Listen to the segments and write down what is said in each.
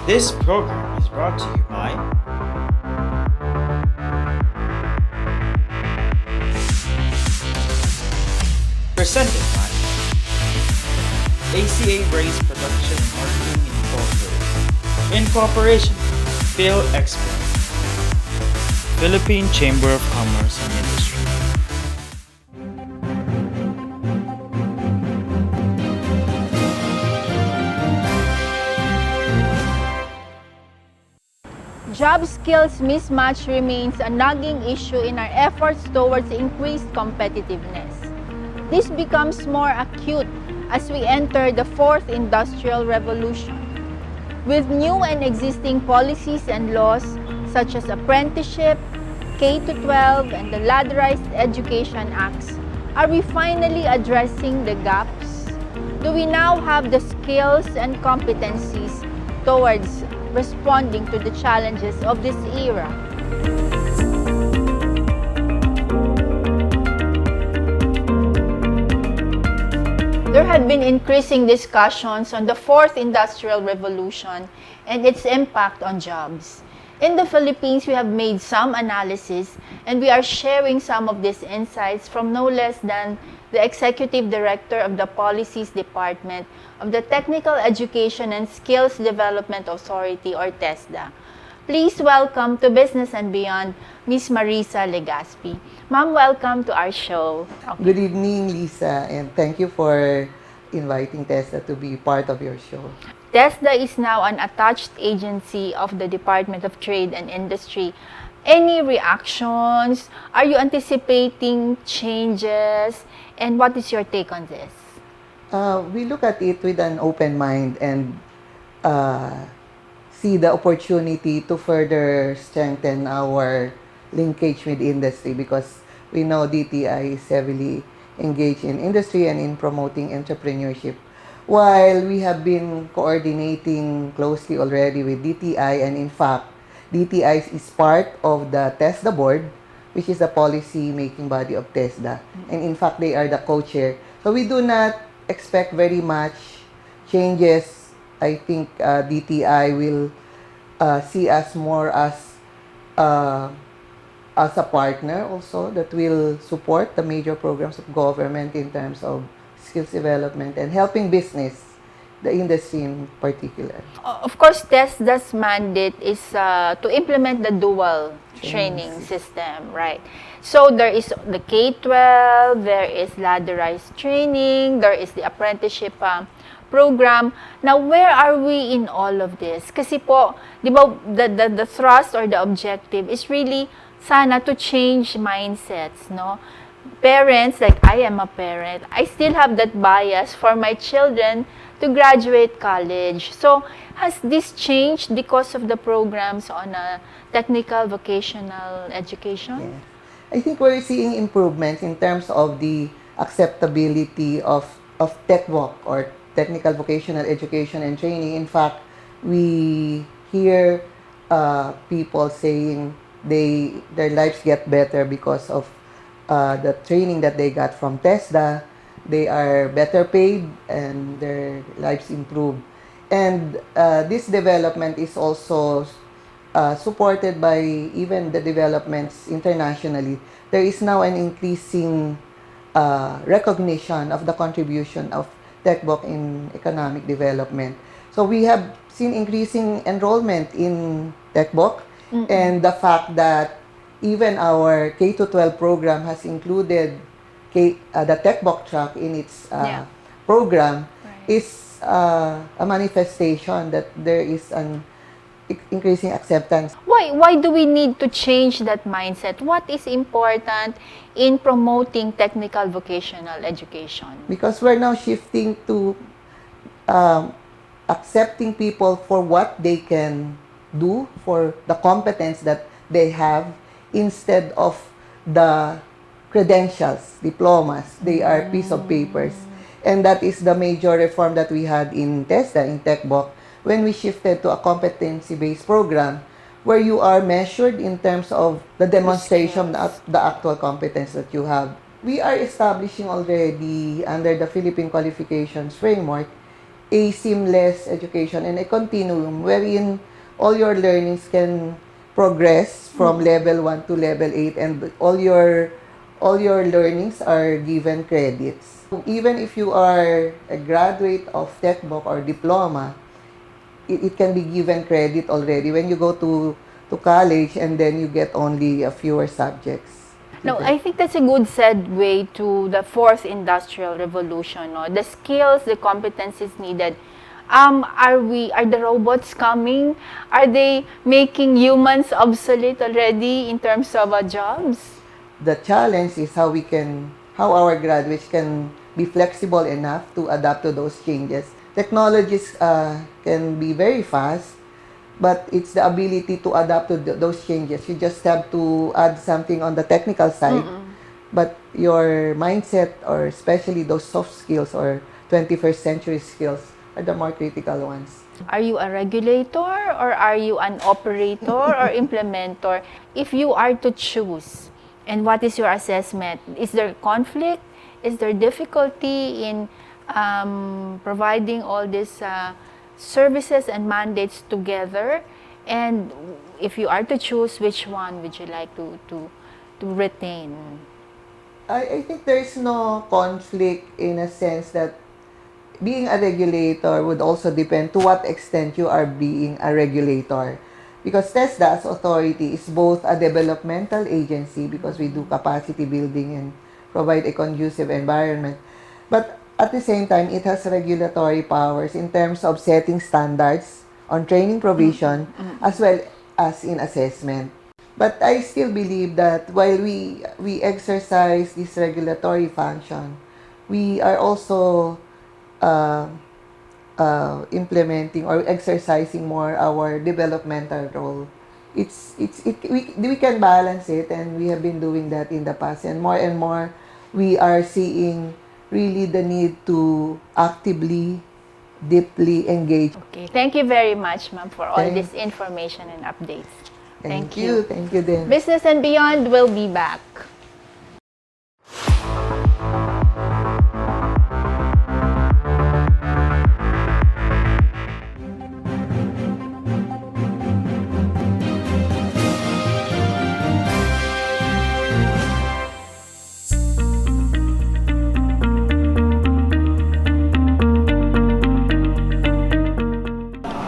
This program is brought to you by presented by ACA Brace Production and Marketing Incorporated in cooperation with PHILEXPORT, Philippine Chamber of Commerce and Industry. Job skills mismatch remains a nagging issue in our efforts towards increased competitiveness. This becomes more acute as we enter the fourth industrial revolution. With new and existing policies and laws such as apprenticeship, K-12, and the Ladderized Education Acts, are we finally addressing the gaps? Do we now have the skills and competencies towards responding to the challenges of this era? There have been increasing discussions on the fourth industrial revolution and its impact on jobs. In the Philippines, we have made some analysis and we are sharing some of these insights from no less than the Executive Director of the Policies Department of the Technical Education and Skills Development Authority, or TESDA. Please welcome to Business and Beyond, Ms. Marisa Legaspi. Ma'am, welcome to our show. Okay. Good evening, Lisa, and thank you for inviting TESDA to be part of your show. TESDA is now an attached agency of the Department of Trade and Industry. Any reactions? Are you anticipating changes? And what is your take on this? We look at it with an open mind and see the opportunity to further strengthen our linkage with industry, because we know DTI is heavily engaged in industry and in promoting entrepreneurship. While we have been coordinating closely already with DTI, and in fact, DTI is part of the TESDA board, which is the policy-making body of TESDA. And in fact, they are the co-chair. So we do not expect very much changes. I think DTI will see us more as a partner also that will support the major programs of government in terms of skills development and helping business, the industry in particular. Of course, TESDA's mandate is to implement the dual training system, right? So there is the K-12, there is ladderized training, there is the apprenticeship program. Now, where are we in all of this? Kasi po, di ba, the thrust or the objective is really sana to change mindsets, no? Parents, like I am a parent, I still have that bias for my children to graduate college. So, has this changed because of the programs on technical vocational education? Yes. I think we're seeing improvements in terms of the acceptability of TechVoc, or technical vocational education and training. In fact, we hear people saying their lives get better because of the training that they got from TESDA. They are better paid and their lives improve. And this development is also supported by even the developments internationally. There is now an increasing recognition of the contribution of TechVoc in economic development. So we have seen increasing enrollment in TechVoc, and the fact that even our K-12 program has included the TechVoc track in its program is a manifestation that there is an increasing acceptance. Why do we need to change that mindset? What is important in promoting technical vocational education? Because we're now shifting to accepting people for what they can do, for the competence that they have, instead of the credentials, diplomas. They are piece of papers. And that is the major reform that we had in TESDA, in TechVoc, when we shifted to a competency-based program where you are measured in terms of the demonstration of the actual competence that you have. We are establishing already, under the Philippine Qualifications Framework, a seamless education and a continuum wherein all your learnings can progress from level 1 to level 8, and all your learnings are given credits. Even if you are a graduate of textbook or diploma, it can be given credit already when you go to college, and then you get only a fewer subjects. No, I think that's a good segue to the fourth industrial revolution. No? The skills, the competencies needed. Are the robots coming? Are they making humans obsolete already in terms of jobs? The challenge is how our graduates can be flexible enough to adapt to those changes. Technologies can be very fast, but it's the ability to adapt to those changes. You just have to add something on the technical side, but your mindset, or especially those soft skills or 21st century skills, are the more critical ones. Are you a regulator or are you an operator or implementer? If you are to choose, and what is your assessment? Is there conflict? Is there difficulty in providing all these services and mandates together? And if you are to choose, which one would you like to retain? I think there's no conflict, in a sense that being a regulator would also depend to what extent you are being a regulator. Because TESDA as authority is both a developmental agency, because we do capacity building and provide a conducive environment, but at the same time, it has regulatory powers in terms of setting standards on training provision as well as in assessment. But I still believe that while we exercise this regulatory function, we are also implementing or exercising more our developmental role. We can balance it, and we have been doing that in the past, and more we are seeing really the need to actively, deeply engage. Okay. Thank you very much, ma'am, for all this information and updates. Thank you. Thank you, then. Business and Beyond will be back.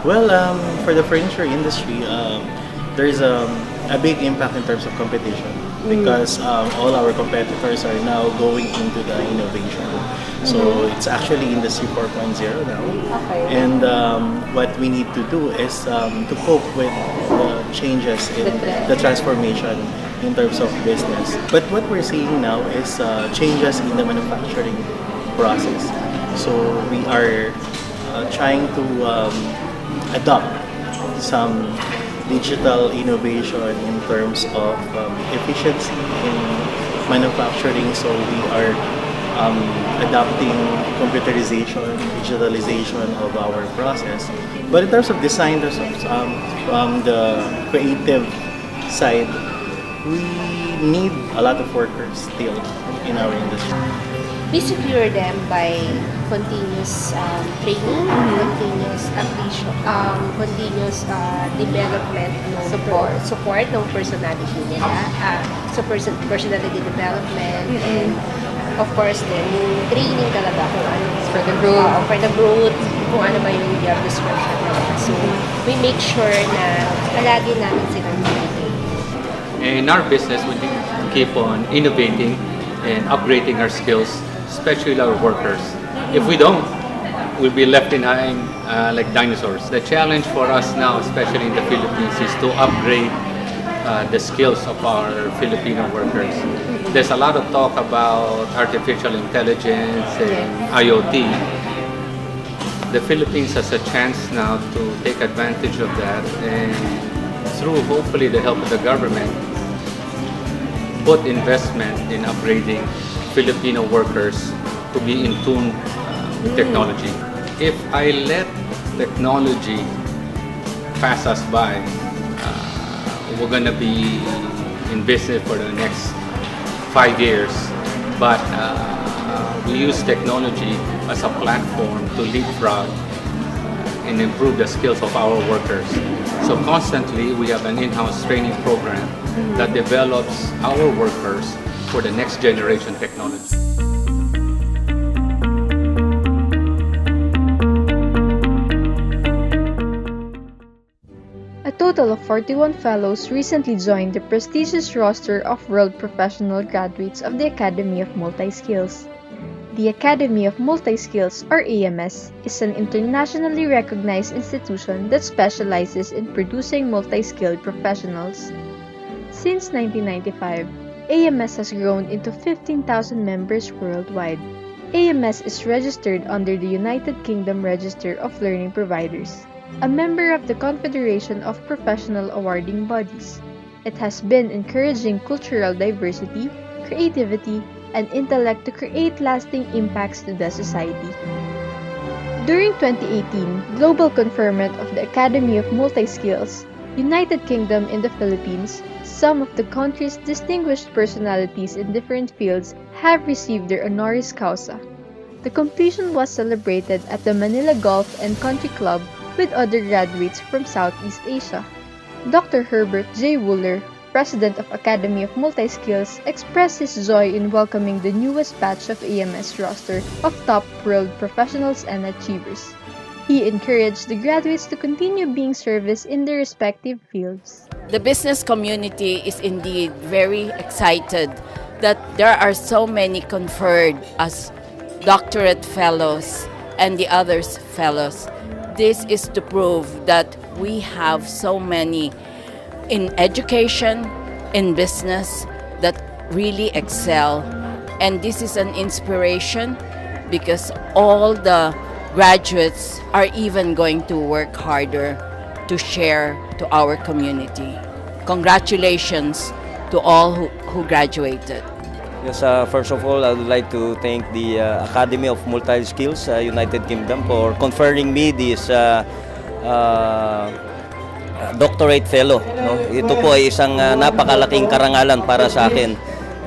Well, for the furniture industry, there's a big impact in terms of competition because all our competitors are now going into the innovation. So it's actually Industry 4.0 now. Okay. And what we need to do is to cope with the changes in the transformation in terms of business. But what we're seeing now is changes in the manufacturing process. So we are trying to adopt some digital innovation in terms of efficiency in manufacturing. So we are adopting computerization, digitalization of our process. But in terms of design, there's the creative side, we need a lot of workers still in our industry. We secure them by continuous training, continuous ambition, continuous development ng support ng personality nila, personality development, and of course then yung training talaga kung ano for the growth, kung ano ba yung job description nila. So we make sure na palagi namin silang training. In our business, we keep on innovating and upgrading our skills, especially our workers. If we don't, we'll be left behind like dinosaurs. The challenge for us now, especially in the Philippines, is to upgrade the skills of our Filipino workers. There's a lot of talk about artificial intelligence and IoT. The Philippines has a chance now to take advantage of that, and through hopefully the help of the government, put investment in upgrading Filipino workers to be in tune with technology. If I let technology pass us by, we're gonna be in business for the next 5 years. But we use technology as a platform to leapfrog and improve the skills of our workers. So constantly, we have an in-house training program that develops our workers for the next generation technology. A total of 41 fellows recently joined the prestigious roster of world professional graduates of the Academy of Multi-Skills. The Academy of Multi-Skills, or AMS, is an internationally recognized institution that specializes in producing multi-skilled professionals. Since 1995, AMS has grown into 15,000 members worldwide. AMS is registered under the United Kingdom Register of Learning Providers, a member of the Confederation of Professional Awarding Bodies. It has been encouraging cultural diversity, creativity, and intellect to create lasting impacts to the society. During 2018 global conferment of the Academy of Multi-Skills, United Kingdom in the Philippines, some of the country's distinguished personalities in different fields have received their honoris causa. The completion was celebrated at the Manila Golf and Country Club with other graduates from Southeast Asia. Dr. Herbert J. Wooler, President of Academy of Multi-Skills, expressed his joy in welcoming the newest batch of AMS roster of top world professionals and achievers. He encouraged the graduates to continue being service in their respective fields. The business community is indeed very excited that there are so many conferred as doctorate fellows and the others fellows. This is to prove that we have so many in education, in business, that really excel. And this is an inspiration because all the graduates are even going to work harder to share to our community. Congratulations to all who graduated. Yes, first of all, I would like to thank the Academy of Multi-Skills, United Kingdom, for conferring me this doctorate fellow. No? Ito po ay isang napakalaking karangalan para sa akin.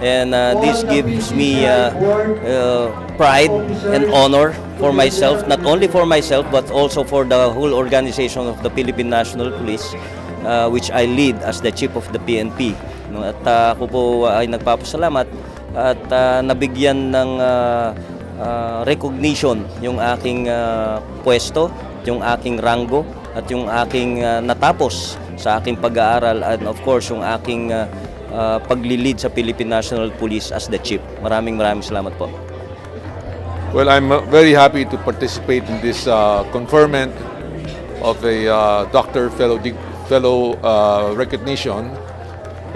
And this gives me pride and honor for myself, not only for myself, but also for the whole organization of the Philippine National Police, which I lead as the Chief of the PNP. No? At ako po ay nagpapasalamat at nabigyan ng recognition yung aking pwesto, yung aking ranggo, at yung aking natapos sa aking pag-aaral, and of course yung aking paglilid sa Philippine National Police as the Chief. Maraming salamat po. Well, I'm very happy to participate in this conferment of a doctor fellow recognition.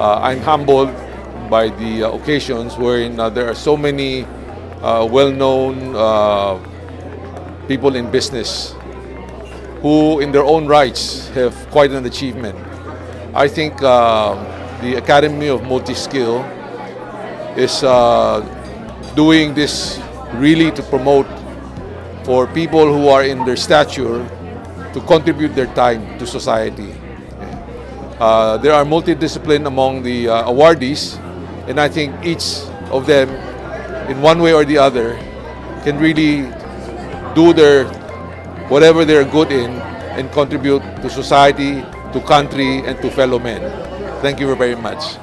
I'm humbled by the occasions wherein there are so many well-known people in business who in their own rights have quite an achievement. I think the Academy of Multi-Skill is doing this really to promote for people who are in their stature to contribute their time to society. There are multidiscipline among the awardees, and I think each of them, in one way or the other, can really do their whatever they're good in and contribute to society, to country, and to fellow men. Thank you very much.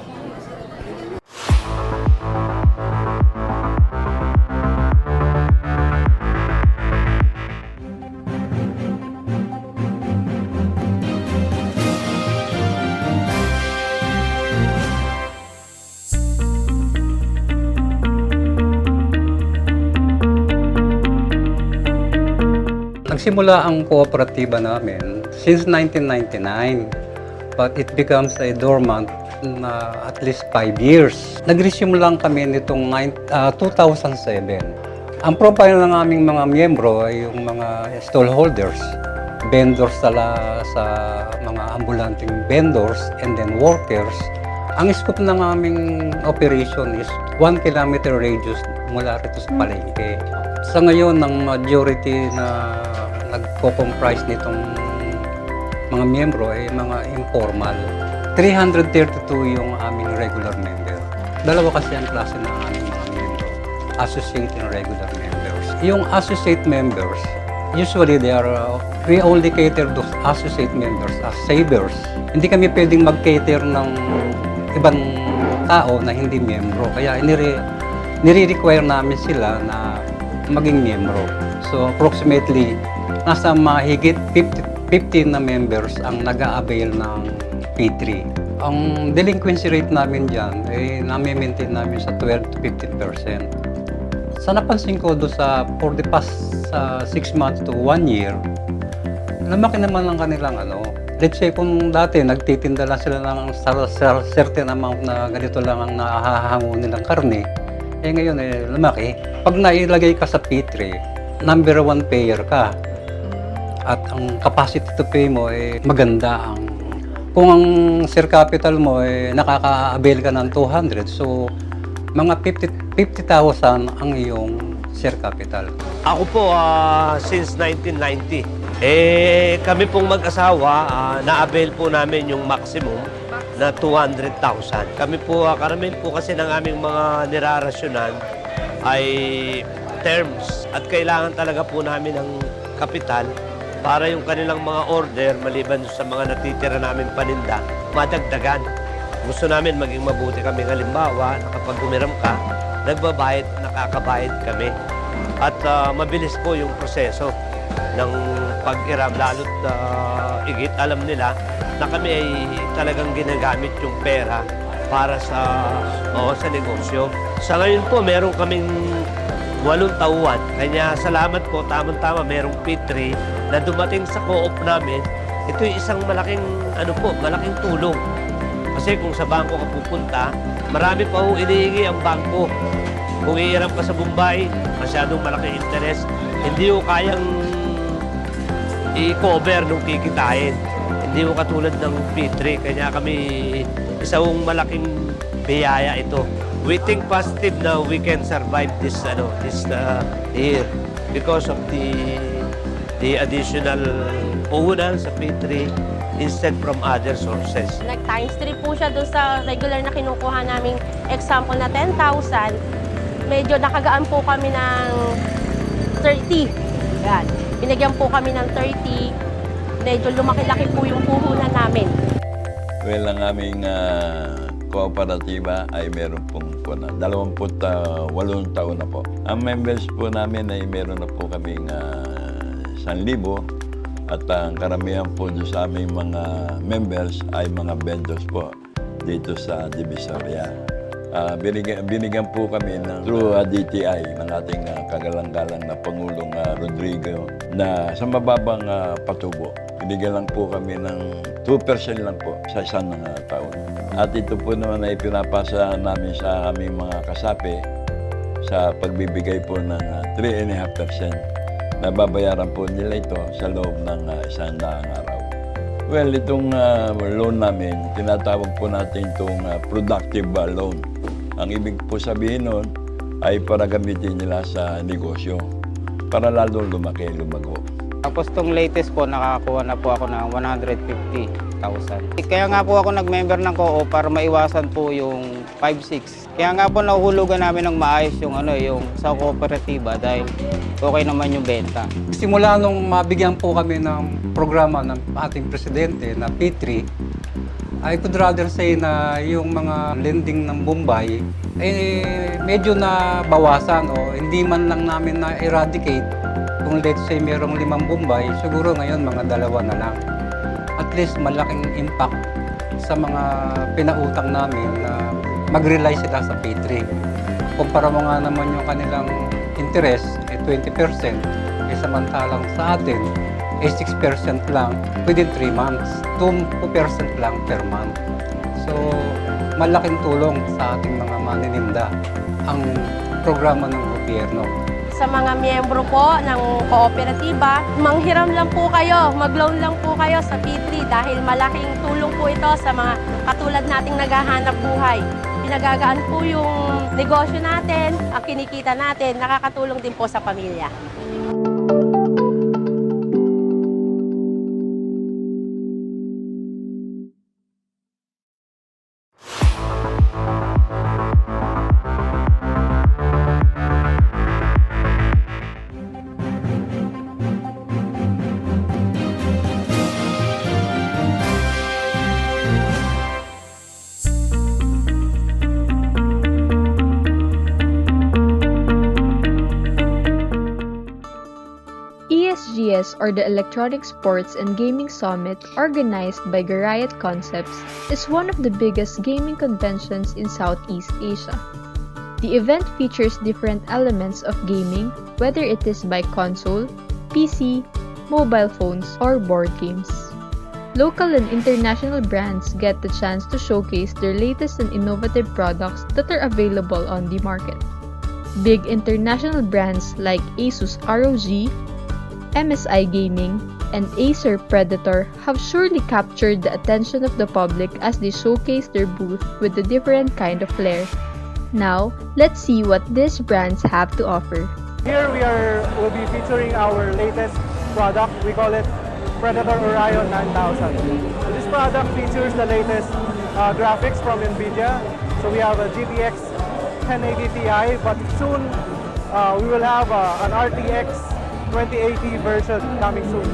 Nagsimula ang kooperatiba namin since 1999, but it becomes a dormant na at least 5 years. Nag-resume lang kami nitong 2007. Ang profile ng aming mga miyembro ay yung mga stallholders, vendors sa mga ambulanting vendors, and then workers. Ang scope ng aming operation is 1 kilometer radius mula rito sa palengke. Sa ngayon, ang majority na nagko-comprise nitong mga miyembro ay mga informal. 332 yung aming regular member. Dalawa kasi ang klase ng aming mga miyembro, associate and regular members. Yung associate members, Usually, we only cater those associate members as savers. Hindi kami pwedeng mag-cater ng ibang tao na hindi miyembro. Kaya nire-require namin sila na maging miyembro. So approximately, nasa mahigit 15 na members ang nag-a-avail ng P3. Ang delinquency rate namin dyan, nami-maintain namin sa 12 to 15%. Sa napansin ko for the past 6 months to 1 year, lumaki naman ang kanilang let's say kung dati nagtitinda lang sila ng certain amount na ganito lang ang nahahango nilang karne, ngayon lumaki. Pag nailagay ka sa P3, number 1 payer ka. At ang capacity to pay mo maganda. Kung ang share capital mo nakaka-avail ka ng 200, so mga 50,000 ang iyong share capital. Ako po, since 1990, kami pong mag-asawa, na-avail po namin yung maximum na 200,000. Kami po, karamihan po kasi ng aming mga nirarasyonan ay terms at kailangan talaga po namin ng kapital para yung kanilang mga order, maliban sa mga natitira naming paninda, madagdagan. Gusto namin maging mabuti kami. Halimbawa, kapag umiram ka, nagbabayad, nakakabayad kami. At mabilis po yung proseso ng pag-iram, lalo't igit alam nila na kami ay talagang ginagamit yung pera para sa negosyo. Sa ngayon po, meron kaming 8 tauhan. Kanya salamat po, tamang-tama, merong P3 na dumating sa co-op namin. Ito yung isang malaking tulong. Kasi kung sa bangko ka pupunta, marami pa ho inihingi ang bangko. Kung iiram ka sa Bombay, masyadong malaking interest, hindi ho kayang i-cover nung kikitain. Hindi ho katulad ng P3, kanya kami isang malaking biyaya ito. We think positive na we can survive this year because of the additional puhunan sa P3 instead from other sources. Nag-times 3 po siya doon sa regular na kinukuha naming example na 10,000. Medyo nakagaan po kami ng 30. Yan. Binigyan po kami ng 30. Medyo lumaki-laki po yung puhunan namin. Well, ang aming kooperatiba ay meron pong 28 taon na po. Ang members po namin ay meron na po kaming 1,000 at ang karamihan po sa aming mga members ay mga vendors po dito sa Divisoria. Binigyan po kami through DTI ng ating kagalang-galang na Pangulong Rodrigo na sa mababang patubo. Binigyan lang po kami ng 2% lang po sa isang taon. At ito po naman ay pinapasa namin sa aming mga kasapi sa pagbibigay po ng 3.5%. Nababayaran po nila ito sa loob ng 100 araw. Well, itong loan namin, tinatawag po natin itong productive loan. Ang ibig po sabihin nun ay para gamitin nila sa negosyo para lalong lumago. Tapos itong latest po, nakakakuha na po ako ng 150,000. Kaya nga po ako nag-member ng co-op para maiwasan po yung 5-6. Kaya nga po nahuhulugan namin ng maayos yung sa kooperatiba dahil okay naman yung benta. Simula nung mabigyan po kami ng programa ng ating presidente na P3, I could rather say na yung mga lending ng Bombay medyo na bawasan o hindi man lang namin na-eradicate. Kung let's say merong 5 Bombay, siguro ngayon mga 2 na lang. At least malaking impact sa mga pinautang namin na mag-rely sila sa P3. Kumpara mo nga naman yung kanilang interest, 20%, samantalang sa atin, 6% lang within 3 months, 2% lang per month. So, malaking tulong sa ating mga manininda ang programa ng gobyerno. Sa mga miyembro po ng kooperatiba, manghiram lang po kayo, mag-loan lang po kayo sa P3 dahil malaking tulong po ito sa mga katulad nating naghahanap buhay. Pinagagaan po yung negosyo natin, ang kinikita natin, nakakatulong din po sa pamilya. ESGS, or the Electronic Sports and Gaming Summit organized by Garayat Concepts, is one of the biggest gaming conventions in Southeast Asia. The event features different elements of gaming, whether it is by console, PC, mobile phones, or board games. Local and international brands get the chance to showcase their latest and innovative products that are available on the market. Big international brands like Asus ROG, MSI Gaming, and Acer Predator have surely captured the attention of the public as they showcase their booth with a different kind of flair. Now, let's see what these brands have to offer. Here we'll be featuring our latest product. We call it Predator Orion 9000. So this product features the latest graphics from NVIDIA. So we have a GTX 1080 Ti, but soon we will have an RTX 2080 version coming soon.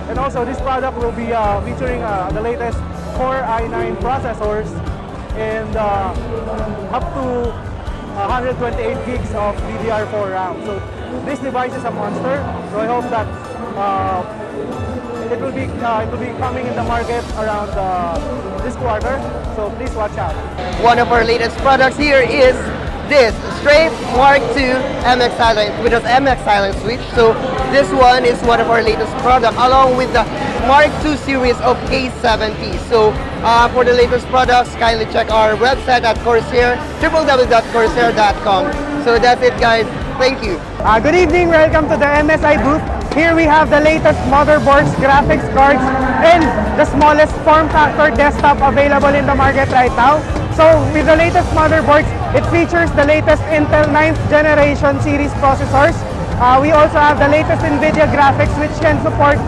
And also this product will be featuring the latest Core i9 processors and up to 128 gigs of DDR4 RAM. So this device is a monster. So I hope that it will be coming in the market around this quarter. So please watch out. One of our latest products here is this Strafe Mark II MX Silent with an MX Silent switch. So this one is one of our latest products along with the Mark II series of K70. So for the latest products, kindly check our website at Corsair, www.corsair.com. So that's it, guys. Thank you. Good evening. Welcome to the MSI booth. Here we have the latest motherboards, graphics cards, and the smallest form factor desktop available in the market right now. So with the latest motherboards, it features the latest Intel 9th generation series processors. We also have the latest NVIDIA graphics which can support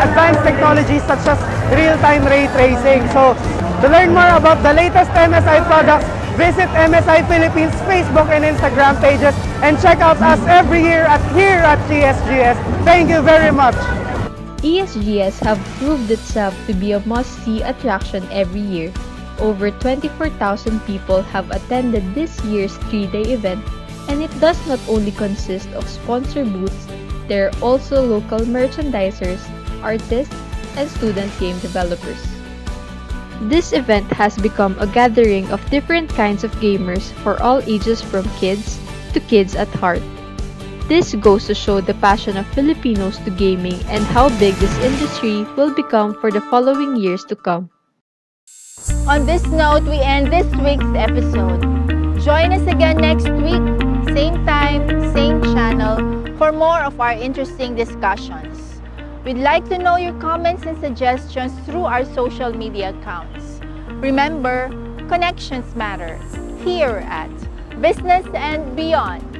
advanced technologies such as real-time ray tracing. So to learn more about the latest MSI products, visit MSI Philippines Facebook and Instagram pages and check out us every year here at ESGS. Thank you very much. ESGS have proved itself to be a must-see attraction every year. Over 24,000 people have attended this year's 3-day event, and it does not only consist of sponsor booths, there are also local merchandisers, artists, and student game developers. This event has become a gathering of different kinds of gamers for all ages from kids to kids at heart. This goes to show the passion of Filipinos to gaming and how big this industry will become for the following years to come. On this note, we end this week's episode. Join us again next week, same time, same channel, for more of our interesting discussions. We'd like to know your comments and suggestions through our social media accounts. Remember, connections matter here at Business and Beyond.